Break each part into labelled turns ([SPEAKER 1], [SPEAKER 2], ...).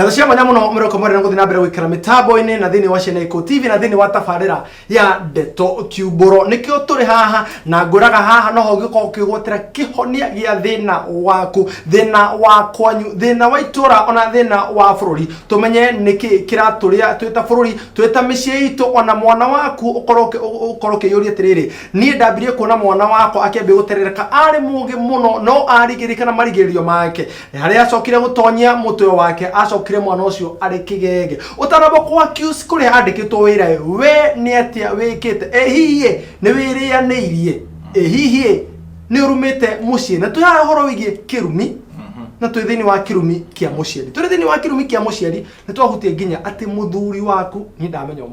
[SPEAKER 1] Ngathia mwanya muno muroko mwere nguthi na mbere gwikira mitambo-ini na thini wa Sheneko TV na thini wa tabarira ya Ndeto Kiumburo. Nikio turi haha na nguraga haha no hogiko kigwatira kihonia gia thina waku, thina wa kwanyu, thina wa itura ona thina wa bururi. Tumenye niki kiraturia twita bururi, twita micii itu ona mwana waku ukoroke yuri atiriri. Ni ndambirie kuona mwana wako akiambe guterereka ari mugi muno no arigirika na marigiririo make. Haria acokire gutonyia mutwe wake acokire mwana ucio ari kigege. Utarabo kwa accuse kuri andikitwo wira we ni atia wikite hihi ni wirianiirie hihi ni urumite mucii na tuya horo wigie kirumi na tu thini wa kirumi kia muciari tu thini wa kirumi kia muciari ni twahutie nginya ati muthuri waku ni ndamenya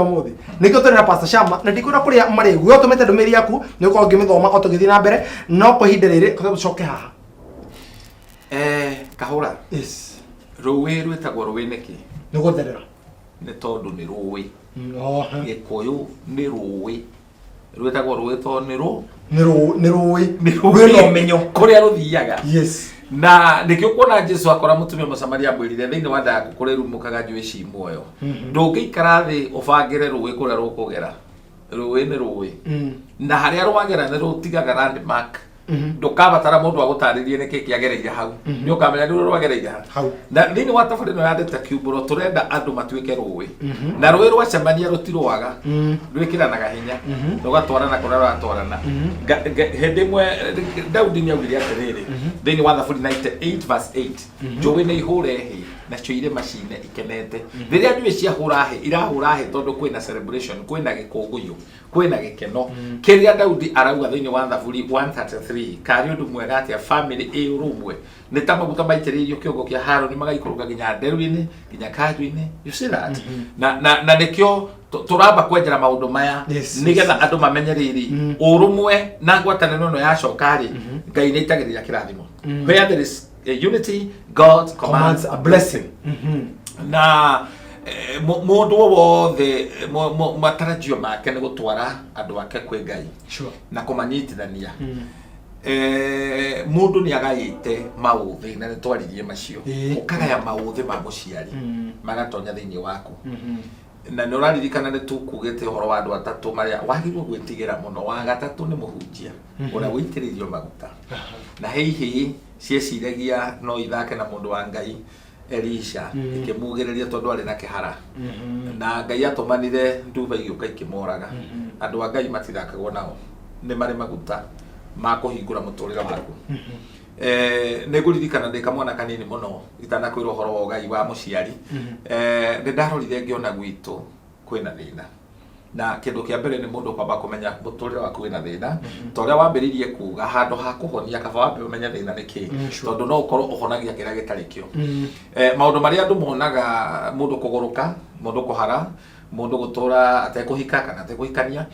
[SPEAKER 1] umuthi nikio turi na Pastor Shama na ndikura kuria mari gwe utumite ndumiri yaku ni uko ngimithoma o tugithi na mbere no kuhinde riri tucoke haha
[SPEAKER 2] kahura
[SPEAKER 1] yes
[SPEAKER 2] ruwi rwitagwo ruwi niki
[SPEAKER 1] ni gutherera
[SPEAKER 2] ni tondu ni ruwi Gikuyu ni ruwi rwitagwo ruwi tondu ni ruwi
[SPEAKER 1] no menyo
[SPEAKER 2] kuria ruthiaga
[SPEAKER 1] yes
[SPEAKER 2] na nikio kuona Jesu akora mutumia Musamaria ambwirire thiini wa ndaku kuri rumukaga njwici muoyo ndungikara thi ubangire ruwi kuria rukugera ruwi ni ruwi na haria rwagera ni rutigaga landmark ndukabatara mundu agutaririe niki kiagereire hau ni ukamenya ndu rwagereire hau na thini wa tabarino ya Ndeto Kiumburo turenda andu matuike ruwi na ruwi rwacemania rutirwaga rwikiranaga hinya rugatwarana kuria rwatwarana hindi imwe Daudi ni augire atiriri thini wa Thaburi 98 verse 8 njuwi ni ihure hi na cio ire macine ikenete riria njui ciahura hi irahura hi tondu kwina celebration kwina gikunguyu kwina gikeno kiria Daudi arauga thini wa Thaburi 133 kari undu mwega atia family e urumwe ni ta maguta maitiririo kiongo kia Haroni magaikuruga ginya nderu-ini ginya kanju-ini you see that na nikio turamba kwenjera maundu maya nigetha andu mamenye riri urumwe na ngwataniro no yacokari Ngai ni itagirira kirathimo where there is unity God commands a blessing na mundu wothe matarajio make ni gutwara andu ake kwi Ngai na kumanyitithania mundu ni agaite mauthi na nitwaririe macio ukagaya mauthi ma muciari magatonya thiini waku na ni uraririkana ni tukugite horo wa andu atatu maria wagirwo gwitigira muno wa gatatu ni muhunjia ura witiririo maguta na hihi cieciragia no ithake na mundu wa Ngai Elisha ikimugiriria tondu ari na kihara na Ngai atumanire nduba igiuka ikimoraga andu wa Ngai matithakagwo nao ni mari maguta ma kuhingura muturira waku ne guririkana ndika mwana kanini muno itana kwira horo wa Ngai wa muciari ni ndarorire ngiona gwitu kwina thina na kindu kia mbere ni mundu kwamba kumenya muturira waku wina thina toria wambiririe kuga handu ha kuhonia kaba wambe umenya thina niki tondu no ukorwo uhonagia kiria gitari kio maundu maria andu monaga mundu kuguruka mundu kuhara mundu gutura atekuhika kana atekuhikania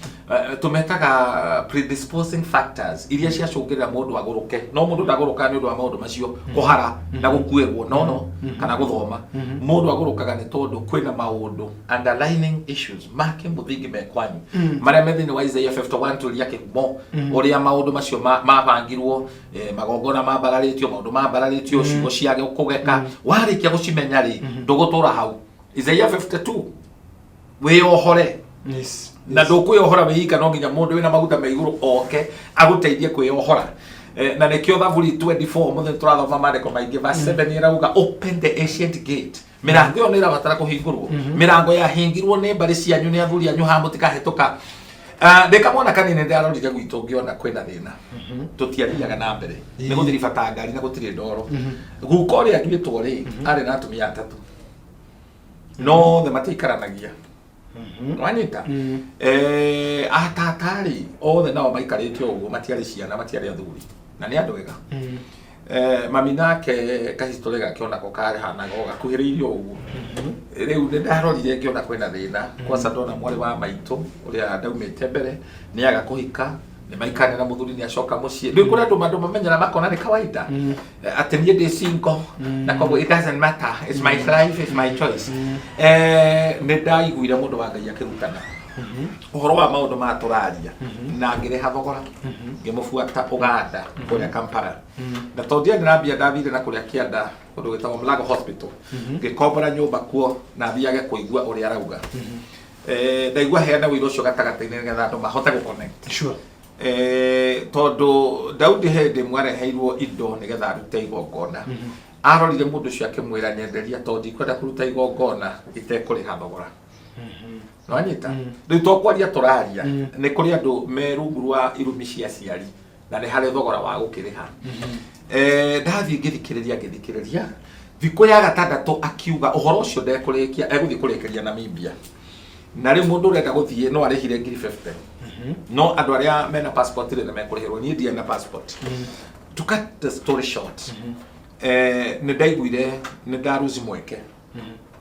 [SPEAKER 2] tumetaga predisposing factors iria ciacungirira mundu aguruke no mundu ndaguruka ni undu wa maundu macio kuhara na gukuirwo no kana guthoma mundu agurukaga ni tondu kwina maundu underlining issues make muthingi mekwanyu maria methini wa Isaiah 51 tulia kimo uria maundu macio mabangirwo magongona mambararitio maundu mambararitio ciugo ciage ukugeka warikia gucimenya ri ndugutura hau Isaiah 52 we ohore na ndukwiyohora wihika no nginya mundu wina maguta me iguru oke aguteithie kwiyohora na nikio Thaburi 24 muthe turathoma mandiko maingi verse 7 irauga open the ancient gate mirango yo nira batara kuhingurwo mirango ya hingirwo ni mbari cianyu ni athuri anyu ha mutikahituka ndikamona kanini ndarorire gwitu ngiona kwina thina tutiariaga na mbere ni guthiri bata ngari na gutiri ndoro guko ri agwitwo ri ari na atumia atatu no the matikaranagia wanyita atatari othe nao maikarite uguo matiari ciana matiari athuri na ni andu wega mami nake kahistore gakiona ko kare hanaga gakuhiriirio uguo riu ni ndarorire ngiona kwina thina kwa sadona mwari wa maitu uria ndaumite mbere ni agakuhika ni maikane na muthuri ni acoka mucii ndi kuri andu mamenyera makona ni kawaida ati nie ndi single na kwa it doesn't matter it's my life it's my choice ni ndaiguire mundu wa Ngai akirutana uhoro wa maundu ma turaria na ngireha thogora ngimubuata Uganda kuria Kampala na tondia ndirambia ndathire na kuria Kianda undu gitagwo Mulago Hospital ngikombora nyumba kuo na thiage kuigua uria arauga ndaigua heana wira ucio gatagataini nigetha andu mahote guconnect
[SPEAKER 1] sure
[SPEAKER 2] tondu Daudi Hende mwareheirwo indo nigetha arute igongona arorire mundu ucio akimwira nyenderia tondu ikwenda kuruta igongona itekuriha thogora no anyita riu tokwaria turaria ni kuri andu merungu rwa irumi cia ciari na ni hari thogora wa gukiriha ndathi ngithikiriria thiko ya gatandatu akiuga uhoro ucio ndekurikia eguthi kurikeria Namibia na ri mundu urenda guthie no arihire 50 no andu aria mena passport ri na mekurihirwo ni ndia na passport to cut the story short ni ndaiguire ni ndaruzi mweke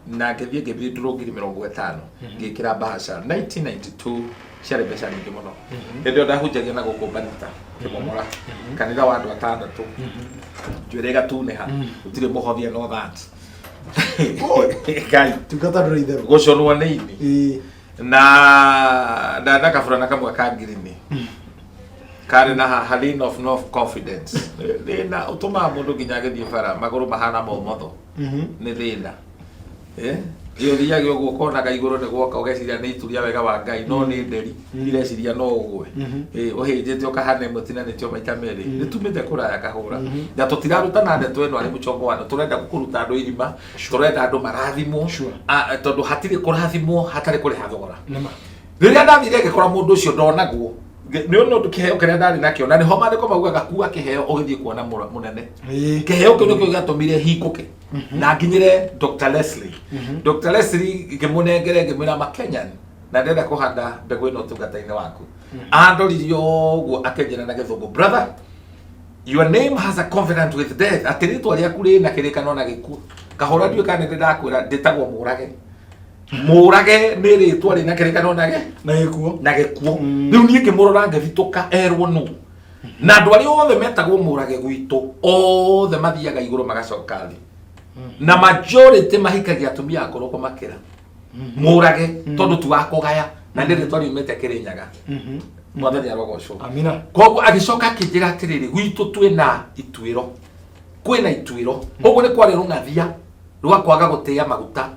[SPEAKER 2] na ngithie ndurungiri 50 ngikira bahasha 1992 ciarĩ mbeca nyingĩ mũno hĩndĩ ĩyo ndahunjagia na gũkũmbanĩta kĩmomora kanitha wa andũ atandatũ njuĩrĩ gatuneha gũtirĩ mũhothia no that Ngai
[SPEAKER 1] tungata ndũrĩ itherũ
[SPEAKER 2] gũconwo nĩ ini na ndana kaburana kamwe ka ngirini karĩ na halin of no confidence thĩna ũtũmaga mũndũ nginya agĩthiĩ bara magũrũ mahana momotho nĩ thĩna iyo thiaga uguo konaga iguru ni gwoka ugeciria ni ituria wega wa Ngai no ni nderi ireciria no ugwe uhinjite ukahane mutina ni tio maita meri nitumite kuraya kahura na tutiraruta na ndeto eno ari muchongo wano turenda kuruta andu irima turenda andu marathimo tondu hatiri kurathimo hatari kuri hathogora riria ndathire ngikora mundu ucio ndonagwo ni ono tukiheo kire ndari nakio na ni ho mandiko maugaga kuwa kiheo ugithie kuona munene kiheo kino kio gatumire hikuke na nginyire Dr. Leslie Dr. Leslie ngimunengere ngimwira Makenyan na ndenda kuhanda mbegu ino tungata-ini waku andoririo guo akenjera na githungu brother your name has a covenant with death atiritwa ria kuri na kirikano na gikuo kahora ndio kana ndakwira nditagwo murage ni ritwa rina kirikano na gikuo riu nie ngimurora ngithituka erwo no na andu aria othe metagwo murage gwitu othe mathiaga iguru magacoka thi na majority mahikagia atumia akoroko makira murage tondu tu akugaya na ndire twari umete kirinyaga mwathani arogocwo
[SPEAKER 1] amina
[SPEAKER 2] koguo agicoka akinjira atiriri gwitu twina ituiro kwina ituiro koguo ni kwari rungathia rwa kwaga gutia maguta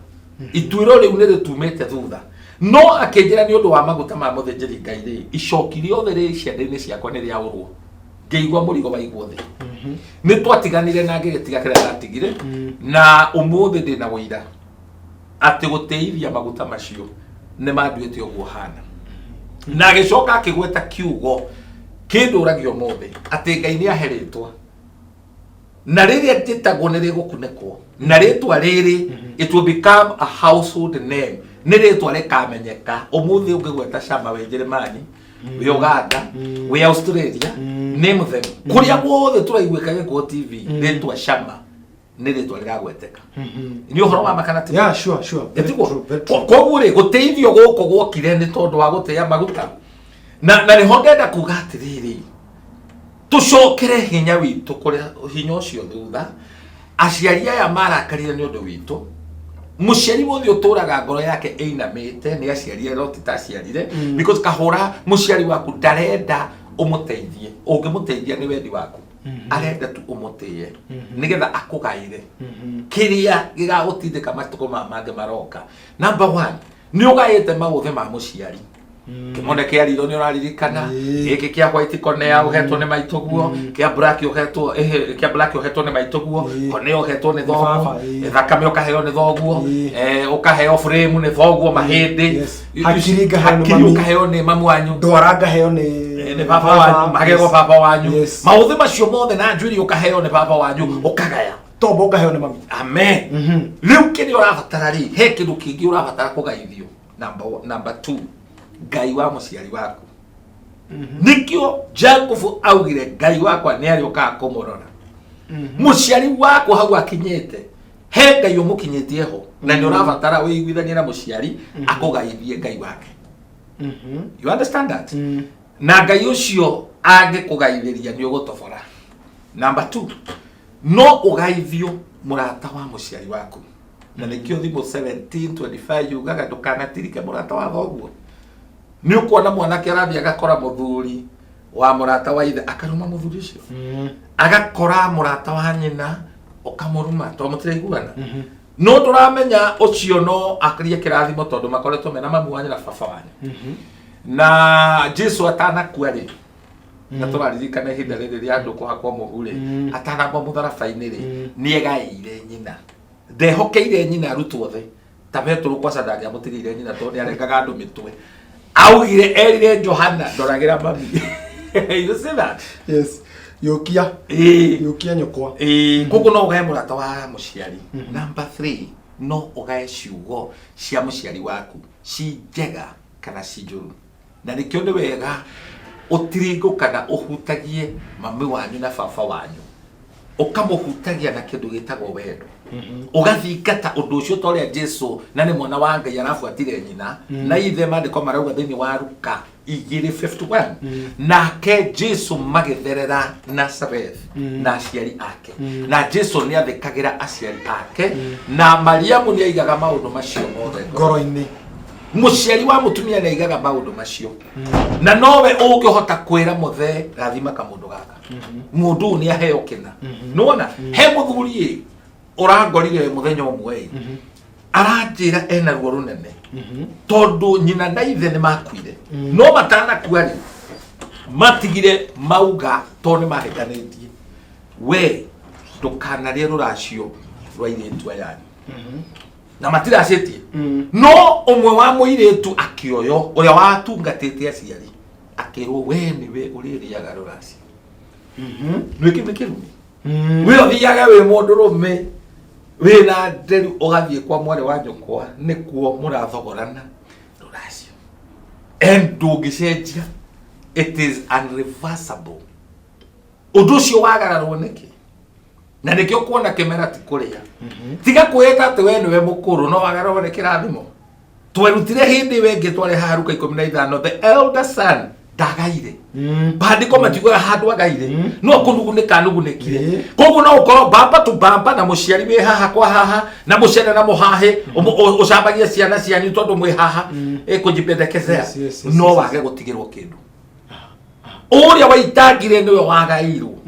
[SPEAKER 2] ituiro riu ni ritumete thutha no akinjira ni undu wa maguta ma muthenjeri Ngai ri icokiri othe ri ciande-ini ciakwa ni riaurwo ngeigua murigo wa igwo thi ni twatiganire na ngigetiga kiria ndatigire na umuthi ndina wira ati guteithia maguta macio ni manduite uguo hana na agicoka akigweta kiugo kinduragio muthi ati Ngai ni aheritwa na riria njitagwo ni rigukunekwo na ritwa riri it will become a household name ni ritwa rikamenyeka umuthi ungigweta Shama we Jeremani we Uganda we Australia name them kuria guothe turaiguika giko TV ritwa Shama ni ritwa rigagweteka ni uhoro wa makanati
[SPEAKER 1] yeah sure
[SPEAKER 2] koguo ri guteithio guko gwokire ni tondu wa guteya maguta na ni hondenda kuga atiriri tucokere hinya witu kuria hinya ucio thutha aciari aya marakarire ni undu witu muciari wothe uturaga ngoro yake einamite ni aciari roti ta aciarire because kahora muciari waku ndarenda umuteithie ungimuteithia ni wendi waku arenda tu umutie nigetha akugaire kiria gigagutindika matuko mange maroka number 1 ni ugaite mauthe ma muciari kimone kia riro ni uraririkana giki kia white cornea uhetwo ni maituguo kia black uhetwo kia black uhetwo ni maituguo cornea uhetwo ni thoguo thakame ukaheo ni thoguo ukaheo frame ni thoguo mahindi hakiri ukaheo ni mamu wanyu
[SPEAKER 1] ndwara ngaheo ni
[SPEAKER 2] baba wanyu magego baba wanyu mauthe macio mothe na njuri ukaheo ni baba wanyu ukagaya
[SPEAKER 1] tombo ngaheo ni mami
[SPEAKER 2] amen riu kiri urabatara ri he kindu kingi urabatara kugaithio number 2 Ngai wa muciari waku nikio Jacob augire Ngai wakwa ni ari uka kumurora muciari wako hau akinyete he Ngai umukinyitie ho na ni urabatara wiguithanie na muciari akugaithie Ngai wake you understand that na Ngai ucio angikugaithiria ni ugutobora number 2 no ugaithio murata wa muciari waku na nikio thimo 17:25 yugaga ndukanatirike murata wa thoguo ni ukwona mwanake arathi agakora muthuri wa murata wa ithe akaruma muthuri ucio agakora murata wa nyina ukamuruma to mutiraiguana no turamenya ucio no akria kirathimo tondu makoretwo mena mamu wanyu na baba wanyu na Jesu atanakua ri na turaririkana ihinda riri ria andu kuhakwo muhu ri atanamba mutharabai-ini ri ni egaire nyina ndehokeire nyina arutwo the ta Petro kwa sadaka amutirire nyina tondu arengaga andu mitwe augire erire Johana ndoragira mami you see that
[SPEAKER 1] yes yokia yokia nyokwa
[SPEAKER 2] koguo no ugae murata wa muciari number 3 no ugae ciugo cia muciari waku ci njega kana ci njuru na nikio ni wega utiringo kana uhutagie mami wanyu na baba wanyu ukamuhutagia na kindu gitagwo wendo ugathingata undu ucio toria Jesu na ni mwana wa Ngai arafuatire nyina na ithe mandiko marauga thiini wa Luka 2:51 nake Jesu magitherera Nazareth na aciari ake na Jesu ni athikagira aciari ake na Mariamu ni aigaga maundu macio mothe
[SPEAKER 1] ngoro-ini
[SPEAKER 2] muciari wa mutumia ni aigaga maundu macio na nowe ungihota kwira muthe rathima kamundu gaka mundu ni aheo kina nuona he muthuri urangorire muthenya umwe aranjira ena ruo runene tondu nyina na ithe ni makuire no matana kuari matigire mauga tondu maheganitie we ndukanarie ruracio rwa iretu ayani na matiracetie no umwe wa muiretu akioyo uria watungatite aciari akirwo we niwe uririaga ruracio nwiki kirumi we othiaga we mundu rume wina nderu ugathie kwa mwari wa nyokwa nikuo murathogorana ruracio ndungicenjia it is unreversible undu ucio wagararwo niki na nikio kuona kimera ti kuria tiga kweta ati we niwe mukuru no wagararwo ni kirathimo twerutire hindi wengi tware haruka 15 the elder son ndagaire bandiko matigoya handu agaire no kunugunika nugunekire koguo no ukoro bamba tu bamba na muciari we haha kwa haha na muciari na muhahe ucambagia ciana cianyu tondu mwe haha kunjipendekezea no wage gutigirwo kindu uria waitangire niwe wagairwo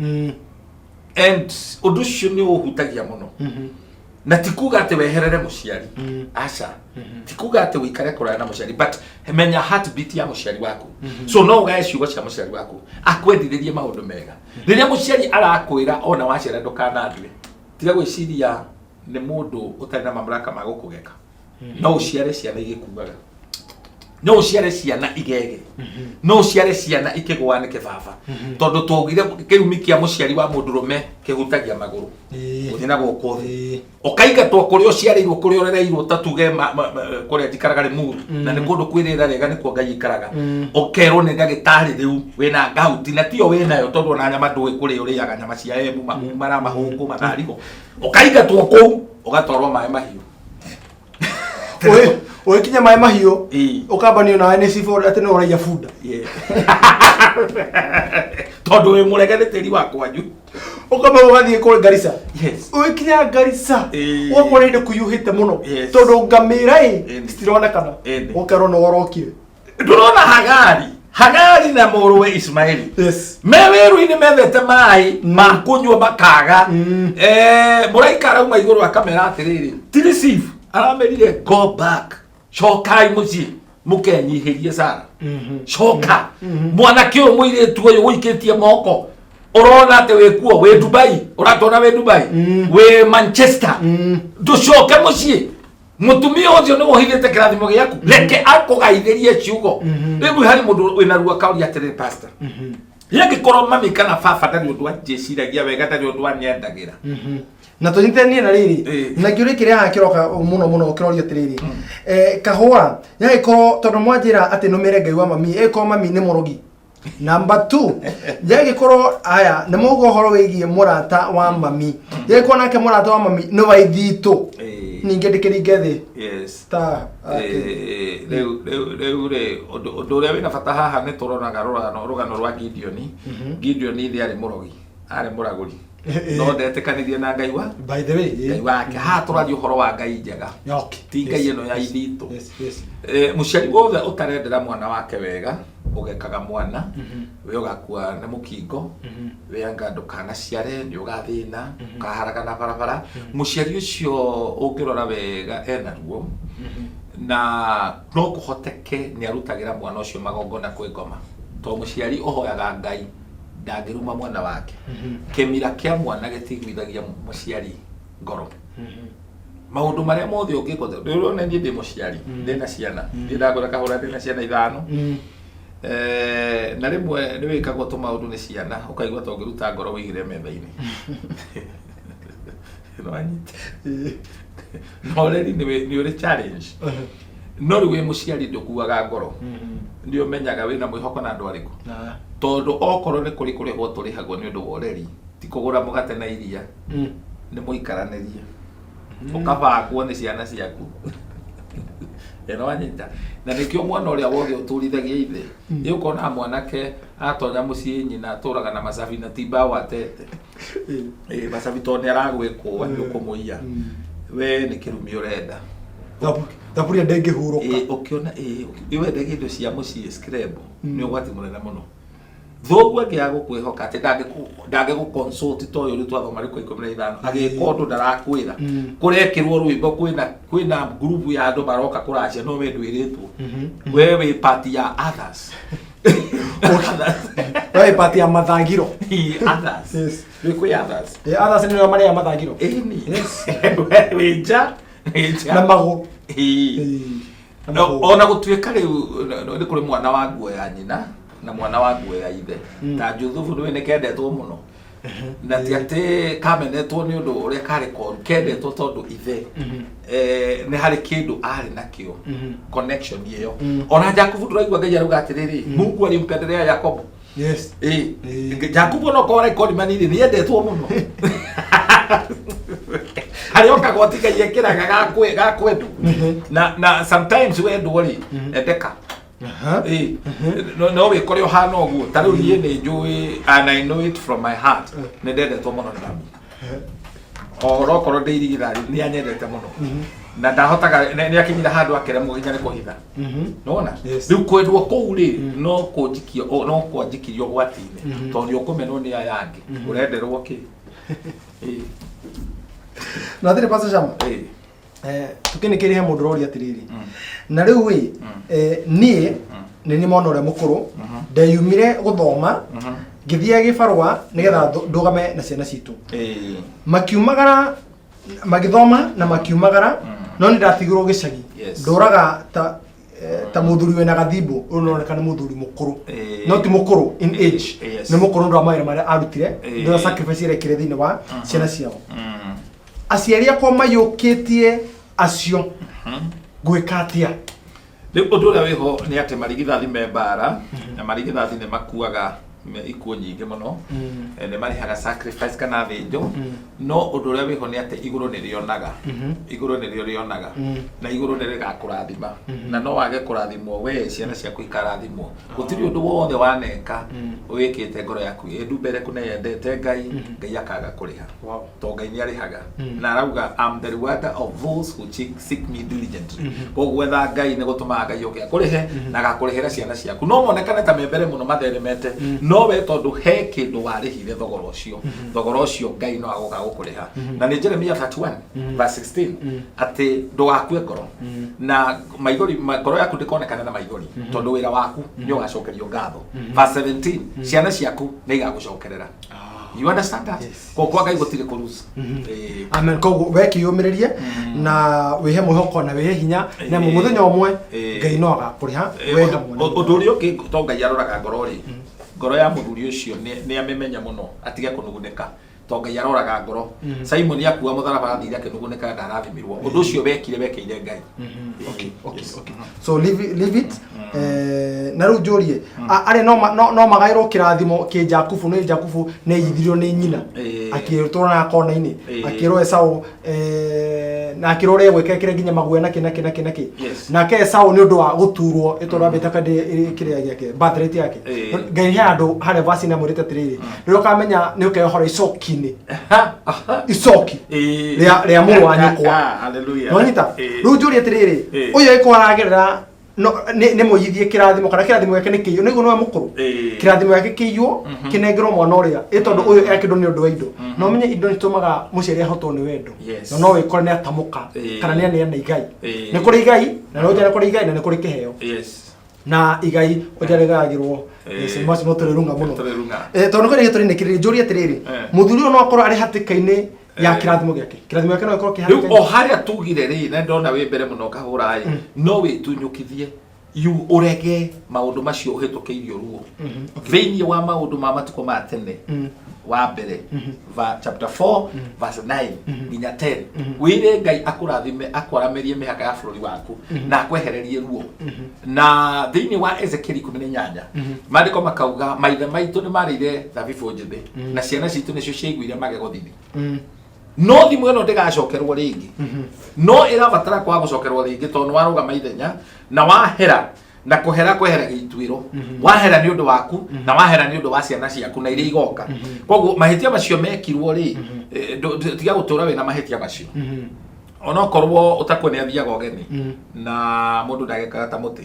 [SPEAKER 2] and undu ucio ni uhutagia muno na tikuga ati weherere muciari aca tikuga ati wikare kurana na muciari but menya heartbeat ya muciari waku so no ugae ciugo cia muciari waku akwendiririe maundu mega riria muciari arakwira ona wacera ndukanandwe tiga gwiciria ni mundu utari na mamlaka ma gukugeka no uciare ciana igikugaga no uciare ciana igege no uciare ciana ikigwanike baba tondu tugire kirumi kia muciari wa mundurume kihutagia maguru uthina guko ukaigatwo kuri uciarirwo kuri urereirwo tatuge kuri ndikaragare muru na ni kundu kwirira rega ni kuo Ngai ikaraga ukerwo ni ndagitari riu wina gauti na tio winayo tondu ona nyama ndui kuri uriaga nyama cia emu mara mahungu matharigo ukaigatwo kuu ugatwarwo mai mahiu
[SPEAKER 1] oe kinya mai mahiu ukabanio na NC for ati no uraiya funda
[SPEAKER 2] tondu we muregane tiri wakwa nyu
[SPEAKER 1] ukaba ugathie kuri Garissa
[SPEAKER 2] yes
[SPEAKER 1] oe kinya Garissa wakorinde kuyuhite muno tondu ngamira stirona kana ukaro no worokire
[SPEAKER 2] ndurona Hagari na muruwe Ismaili
[SPEAKER 1] yes
[SPEAKER 2] meweru ini methete mai makunywa bakaga muraikara uma iguru wa kamera atiriri receive aramerire go back shokai muci mukenyihirie Sara shoka mwana kio muire tuyo wikitie moko urona ate we kuo we Dubai uratona we Dubai we Manchester ndushoke muci mutumia ucio ni wohithite kirathimo giaku reke akugaithirie ciugo riu hari mundu wina ruo kauria atiri pastor yake korwo mami kana baba ndari undu ajiciragia wega ndari undu anyendagira
[SPEAKER 1] na tunyitenie na riri na ngiuri kiria hakiroka muno kirorio tiriri kahua yake korwo tondu mwanjira ati numire Ngai wa mami eko mami ni murogi number 2 yake korwo aya ni mugo horo wigie murata wa mami yake korwo nake murata wa mami no waithito ninge ndikiriga thi
[SPEAKER 2] yes
[SPEAKER 1] ta
[SPEAKER 2] reu undu uria wina bata haha ni turonaga rugano rwa Gideon ithi ari murogi ari muraguri no ndetikanirie na Ngai wa
[SPEAKER 1] by the way
[SPEAKER 2] Ngai wake ha tũrathi ũhoro wa Ngai njega ti Ngai ĩno ya ithiitũ mũciari wothe ũtarendera mwana wake wega ũgekaga mwana we ũgakua nĩ mũkingo we anga ndũkanaciare nĩ ũgathĩna ũkaharaga na barabara mũciari ũcio ũngĩrora wega ena ruo na no kũhoteke nĩ arutagĩra mwana ũcio magongona kwĩ ngoma to mũciari ũhoyaga Ngai ndangĩruma mwana wake kĩmira kĩa mwana gĩtiguithagia mũciari ngoro maũndũ marĩa mothe ũngĩkotha ndĩrona niĩ ndĩ mũciari ndĩna ciana ndĩragũra kahũra ndĩna ciana 5 na rĩmwe nĩ wĩkagwo tũmaũndũ nĩ ciana ũkaigua ta ũngĩruta ngoro wĩigĩre metha-inĩ no rĩrĩ nĩ ũrĩ challenge no rĩu wĩ mũciari ndũkuaga ngoro nĩ ũmenyaga wĩna mwĩhoko na andũ arĩkũ tondũ okorwo nĩ kũrĩ kũrĩhwo tũrĩhagwo nĩ ũndũ wa ũreri ti kũgũra mũgate na iria nĩ mũikaranĩria ũkabangwo nĩ ciana ciaku eno anyita na nĩkĩo mwana ũrĩa wothe ũtũrithagia ithe ũkona mwanake atonya mũciĩ nyina atũraga na macabi na timba watete macabi tondũ nĩ aragwĩkwo nĩ ũkũmũiya we nĩ kĩrumi ũrenda
[SPEAKER 1] thaburia ndĩngĩhurũka
[SPEAKER 2] ũkĩona wendage indo cia mũciĩ scrap nĩ ũgwati mũnene mũno thoguo angĩaga gũkwĩhoka atĩ ndangĩgũconsult to ũyũ twathoma rĩkũ 15 agĩka ũndũ ndarakwĩra kũrekĩrwo rwĩmbo kwĩna group ya andũ maroka kũracia no we ndwĩrĩtwo we wĩ party ya others
[SPEAKER 1] we party ya mathagiro
[SPEAKER 2] others we kwĩ others
[SPEAKER 1] others nĩo marĩa mathagiro
[SPEAKER 2] wĩ nja
[SPEAKER 1] na magũrũ
[SPEAKER 2] ona gũtuĩka rĩu nĩ kũrĩ mwana wa nguo ya nyina na mwana wa nguo ya ithe ta Juthubu nĩwe nĩ kendetwo mũno na ti atĩ kamenetwo nĩ ũndũ ũrĩa karĩ koru kendetwo tondũ ithe nĩ harĩ kĩndũ arĩ nakĩo connection ĩyo ona Jakubu ndũraigua Ngai arauga atĩrĩrĩ Mungu alimpendelea Yakobo Jakubu no kora ikoni manini nĩ endetwo mũno harĩ okaga ũtiga yekĩraga gakwendwo na sometimes wendwo rĩ endeka no wĩkore ũhana ũguo ta rĩu niĩ nĩ njũĩ and I know it from my heart nĩ ndendetwo mũno nĩ mami okorwo ndĩirigithari nĩ anyendete mũno na ndahotaga nĩ akinyira handũ akĩremwo nginya nĩ kũhitha nona rĩu kwendwo kũu rĩ no kwanjikirio gwati-inĩ tondũ nĩ ũkũmenwo nĩ aya angĩ ũrenderwo kĩ
[SPEAKER 1] na thĩrĩ Pastor Shama tukĩnĩkĩrĩhe mũndũ ũroria atĩrĩrĩ na rĩu ĩ niĩ nĩ mwana ũrĩa mũkũrũ ndeyumire gũthoma ngĩthiĩ gĩbarũa nĩgetha ndũgame na ciana citũ makiumagara magĩthoma na makiumagara no nĩ ndatigirwo gĩcagi ndũraga ta mũthuri wĩna gathimbo ũroneka nĩ mũthuri mũkũrũ no ti mũkũrũ in age nĩ mũkũrũ ndũ wa mawĩra marĩa arutire ndũra sacrifice irekire thĩinĩ wa ciana ciao aciari akwa mayũkĩtie acio gwĩka atĩa
[SPEAKER 2] rĩu ũndũ ũrĩa wĩho nĩ atĩ marigithathi me mbara na marigithathi nĩ makuaga ikuũ nyingĩ mũno nĩ marehaga sacrifice kana thĩnjo no ũndũ ũrĩa wĩho nĩ atĩ igũrũ nĩ rĩonaga igũrũ nĩ rĩonaga na igũrũ nĩ rĩgakũrathima na no wage kũrathimwo we ciana ciaku ikarathimwo gũtirĩ ũndũ wothe waneka wĩkĩte ngoro yaku ĩndu mbere kuna yendete Ngai Ngai akaga kũrĩha to Ngai nĩ arĩhaga na arauga I'm the rewarder of those who seek me diligently gwetha Ngai nĩ gũtũmaga Ngai oke akũrĩhe na agakũrĩhĩra ciana ciaku no monekane ta me mbere mũno matheremete no we tondũ he kĩndũ warĩhire thogora ũcio Ngai no agoka gũkũrĩha na nĩ Jeremia 31 verse 16 atĩ ndũgakue ngoro na maithori ngoro yaku ndĩkonekana na maithori tondũ wĩra waku nĩ ũgacokerio ngatho verse 17 ciana ciaku nĩ igagũcokerera you understand that kwa Ngai gũtirĩ kũrusa
[SPEAKER 1] amen koguo wekĩyũmĩrĩrie na wĩhe mwĩhoko na wĩhe hinya na mũthenya ũmwe Ngai no agakũrĩha wenda mũno
[SPEAKER 2] ũndũ ũrĩa ũngĩ to Ngai aroraga ngoro rĩ ngoro ya mũthuri ũcio nĩ amemenya mũno atige kũnugunĩka to Ngai aroraga ngoro Simon akua mũtharaba athire akĩnugunĩka ndarathimirwo ũndũ ũcio wekire wekeire Ngai
[SPEAKER 1] okay so leave it na rĩu njũrie arĩ no magaĩrwo kĩrathimo kĩ Jakubu nĩ Jakubu nĩ yithirio nĩ nyina akĩrutwo na kona-inĩ akĩrwo Esau na akĩrwo gwĩka kĩrĩa nginya maguoya nake nake Esau nĩ ũndũ wa gũturwo ĩtwarwo mbĩta kĩrĩa gĩake birthright yake Ngai he andũ harĩa vaci na mwĩrĩte atĩrĩrĩ rĩrĩa ũkamenya nĩ ũkehora icoki-inĩ icoki rĩa mũrũ wa nyũkwa haleluya no nyita rĩu njũrie atĩrĩrĩ ũyũ ĩko aragerera no nĩ mũyithie kĩrathimo kana kĩrathimo gĩake nĩ kĩiyũ nĩguo no mũkũrũ kĩrathimo gĩake kĩiyũ kĩnengerwo mwana ũrĩa tondũ ũyũ ekĩndwo nĩ ũndũ wa indo no menye indo nĩtũmaga mũciari ahotwo nĩ wendo no wĩkore nĩ atamuka kana nĩ aneana igai nĩ kũrĩ igai na no nĩ kũrĩ igai na nĩ kũrĩ kĩheo na igai ũjarĩgagĩrwo semaci no tũrĩrunga mũno tondũ kũrĩ gĩtũrĩ-inĩ kĩrĩ njũrie atĩrĩrĩ mũthuri ũyũ no akorwo arĩ hatĩka-inĩ ya kĩrathimo gĩake no ikorwo kĩharĩka
[SPEAKER 2] rĩu o harĩa tugire rĩ na ndona wĩ mbere mũno kahũra no wĩtunyũkithie ũrege maũndũ macio ũhĩtũkĩirio ruo thĩinĩ wa maũndũ ma matukũ ma tene wa mbere chapter 4 verse 9 nginya 10 wĩre Ngai akũrathime akwaramĩrie mĩhaka ya bũrũri waku na akwehererie ruo na thĩinĩ wa Ezekiel 18 maandĩko makauga maithe maitũ nĩ marĩire thabibũ njĩthĩ na ciana citũ nĩcio ciaiguire magego thithi no thimũ ĩno ndĩgacokerwo rĩngĩ no ĩrabatara kwaga gũcokerwo rĩngĩ tondũ warũgama ithenya na wahera na kũhera kwehera gĩituĩro wahera nĩ ũndũ waku na wahera nĩ ũndũ wa ciana ciaku na iria igoka koguo mahĩtia macio mekirwo rĩ tiga gũtũra wĩna mahĩtia macio ona okorwo ũtakwo nĩ athiaga ũgeni na mũndũ ndagekaga ta mũtĩ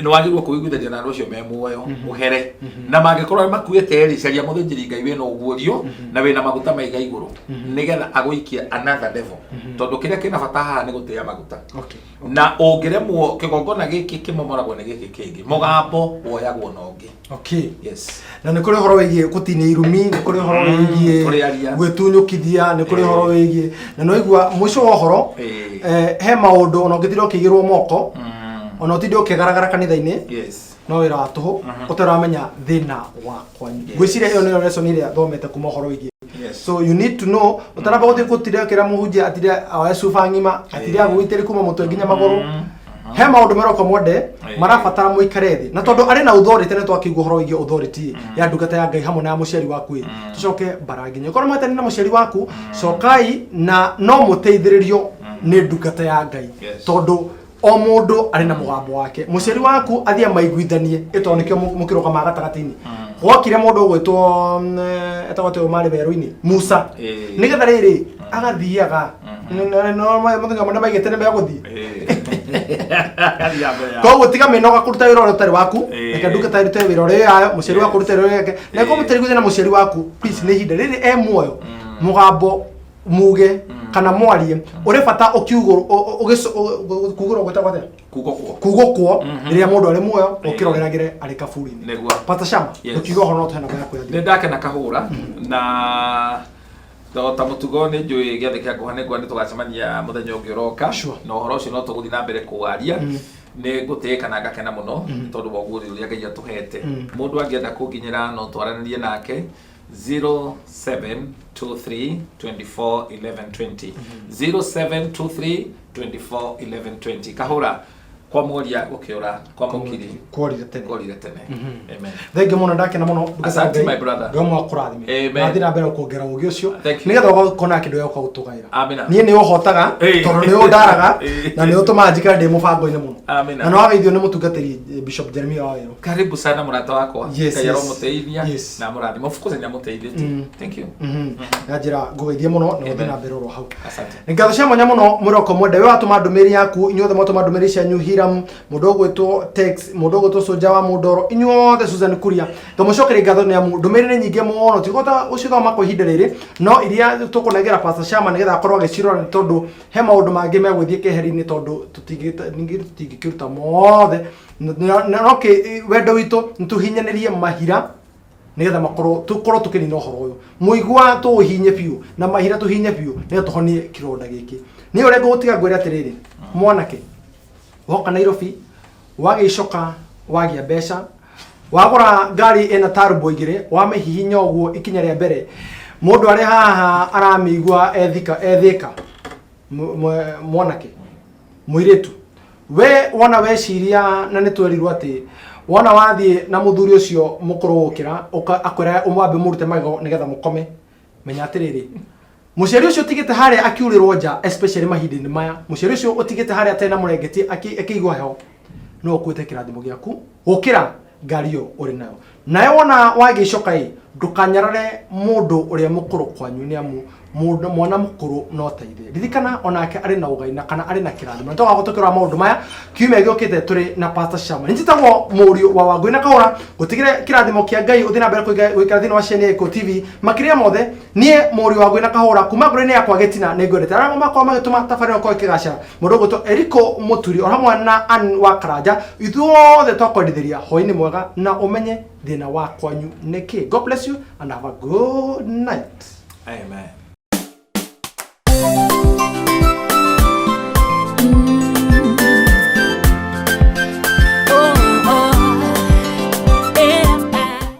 [SPEAKER 2] nĩ wagĩrĩirwo kũiguithania na andũ acio me muoyo ũhere na mangĩkorwo makuĩte rĩ caria mũthĩnjĩri Ngai wĩna ũguũrio na wĩna maguta maiga igũrũ nĩgetha agũikie another level tondũ kĩrĩa kĩna bata haha nĩ gũtĩa maguta na ũngĩremwo kĩgongona gĩkĩ kĩmomoragwo nĩ gĩkĩ kĩngĩ mũgambo woyagwo na ũngĩ
[SPEAKER 1] na nĩ kũrĩ ũhoro wĩgiĩ gũtinia irumi nĩ kũrĩ ũhoro wĩgiĩ gwĩtunyũkithia nĩ kũrĩ ũhoro wĩgiĩ na no igua mũico wa ũhoro he maũndũ ona ũngĩthiĩ ũkĩigĩrwo moko ona ũtinde ũkĩgaragara kanitha-inĩ no wĩra wa tũhũ ũtaramenya thĩna wakwa ngwĩciria ĩyo nĩyo lesson ĩrĩa thomete kuma ũhoro wĩgiĩ so you need to know ũtaramba gũthiĩ gũtire kĩrĩa mũhunjia atire oe cuba ng'ima atire agũgĩitĩrĩ kuma mũtwe nginya magũrũ he maũndũ meroka mwende marabatara mũikare thĩ na tondũ arĩ na authority nĩ twakĩigua ũhoro wĩgiĩ authority ya ndungata ya Ngai hamwe na mũciari waku tucoke baranginya ũkorwo mwetani na mũciari waku cokai na no mũteithĩrĩrio nĩ ndungata ya Ngai tondũ o mũndũ arĩ na mũgambo wake mũciari waku athiĩ maiguithanie ĩtondũ nĩkĩo mũkĩrũgama gatagatĩ-inĩ gwokire mũndũ ũgwĩtwo etagwo marĩ werũ-inĩ Musa nĩgetha rĩrĩ agathiaga mũthenya mũnene maigĩte nĩ megũthiĩ koguo tiga mĩnoga kũruta wĩra ũrĩa ũtarĩ waku reke ndungata ĩrute wĩra ũrĩa yayo mũciari waku ũrute wĩra ũrĩa na ĩkorwo mũtariguithania na mũciari waku please nĩ ihinda rĩrĩ muoyo mũgambo muge kana mwarie ũrĩ bata kugũrwo gwĩtagwo atĩa kugũkwo rĩrĩa mũndũ arĩ muoyo ũkĩroreragĩre arĩ kaburi-inĩ Pastor Shama ũkiuga ũhoro no tũhena ya kwĩyathia
[SPEAKER 2] nĩ ndakena kahũra na ta mũtugo nĩ njũĩ gĩathĩ kĩa ngũhanĩngwa nĩ tũgacemania mũthenya ũngĩ ũroka na ũhoro ũcio no tũgũthiĩ na mbere kũwaria nĩ ngũtĩĩka na ngakena mũno tondũ wa ũguũrio ũrĩa Ngai atũhete mũndũ angĩenda kũnginyĩra no twaranĩrie nake 0723241120 0723241120 kahũra kwa mworia gũkĩũra kwa mũkiri
[SPEAKER 1] kũrire tene
[SPEAKER 2] amen
[SPEAKER 1] thengi mũno ndakena mũno
[SPEAKER 2] asante my brother
[SPEAKER 1] ngomwa kũrathime na thina mbere kuongerera ũgĩ ũcio
[SPEAKER 2] nĩgetha
[SPEAKER 1] ũgakona kĩndũ gĩa gũtũgaĩra niĩ nĩ ũhotaga tondũ nĩ ũndaraga na nĩ ũtũmaga njikare ndĩ mũbango-inĩ mũno na no wageithio nĩ mũtungatĩri Bishop Jeremiah Wawerũ
[SPEAKER 2] karibu sana mũrata wakwa Ngai aromũteithia na mũrathima of course nĩ amũteithĩtie thank you
[SPEAKER 1] na njĩra ngũgeithie mũno na ũthiĩ na mbere oro hau nĩ ngatho cia mwanya mũno mũroko mwende we watũma ndũmĩrĩri yaku inyuothe mwatũma ndũmĩrĩri cianyu Hiram mũndũ ũgwĩtwo Tex mũndũ ũgwĩtwo Soja wa Mũndoro inyuothe Susan Kuria tũmũcokeria ngatho nĩ amu ndũmĩrĩri nĩ nyingĩ mũno tigũhota gũcithoma kwa ihinda rĩrĩ no iria tũkũnengera Pastor Shama nĩgetha akorwo agĩcirora tondũ he maũndũ mangĩ megũthiĩ keheri-inĩ tondũ tũtingĩkĩruta mothe no wendo witũ nĩ tũhinyanĩrie mahira nĩgetha tũkorwo tũkĩnina ũhoro ũyũ mũigua tũũhinye biũ na mahira tũhinye biũ nĩgetha tũhonie kĩronda gĩkĩ niĩ ũrĩa ngũgũtiga ngwĩre atĩrĩrĩ mwanake woka Nairobi wagĩcoka wagĩa mbeca wagũra ngari ĩna turbo igĩrĩ wamĩhihinya ũguo ikinya rĩa mbere mũndũ arĩ haha aramĩigua ethĩka mwanake mũirĩtu we wona weciria na nitwerirwo ati wona wathie na muthuri ucio mukuru ukira akwira umwambe murute mago nigetha mukome menya atiriri muciari ucio tigite haria akiurirwo nja especially mahindini maya muciari ucio utigite haria atena murengeti akigwa heho no kwite kirathimo giaku ukira ngario uri nayo naye wona wagicoka ndukanyarare mundu uria mukuru kwanyu ni amu mundu mwana mukuru no taithe ririkana onake ari na ugaina kana ari na kirathimo ntoga gutokera maundu maya kiume giokite turi na pastor Shama njitagwo murio wa Wangui na Kahura gutigire kirathimo kia Ngai uthina mbere kuikara thini wa Shene Eko TV makiria mothe nie murio wa Wangui na Kahura kuma ngure ni yakwa getina ni ngwendete ara makwa magituma tafarino ko kigaca mundu guto Eriko Muturi ora mwana an wa Karanja ithuothe twakwendithiria hoini mwega na umenye thina wa kwanyu niki. God bless you and have a good night.
[SPEAKER 2] Amen.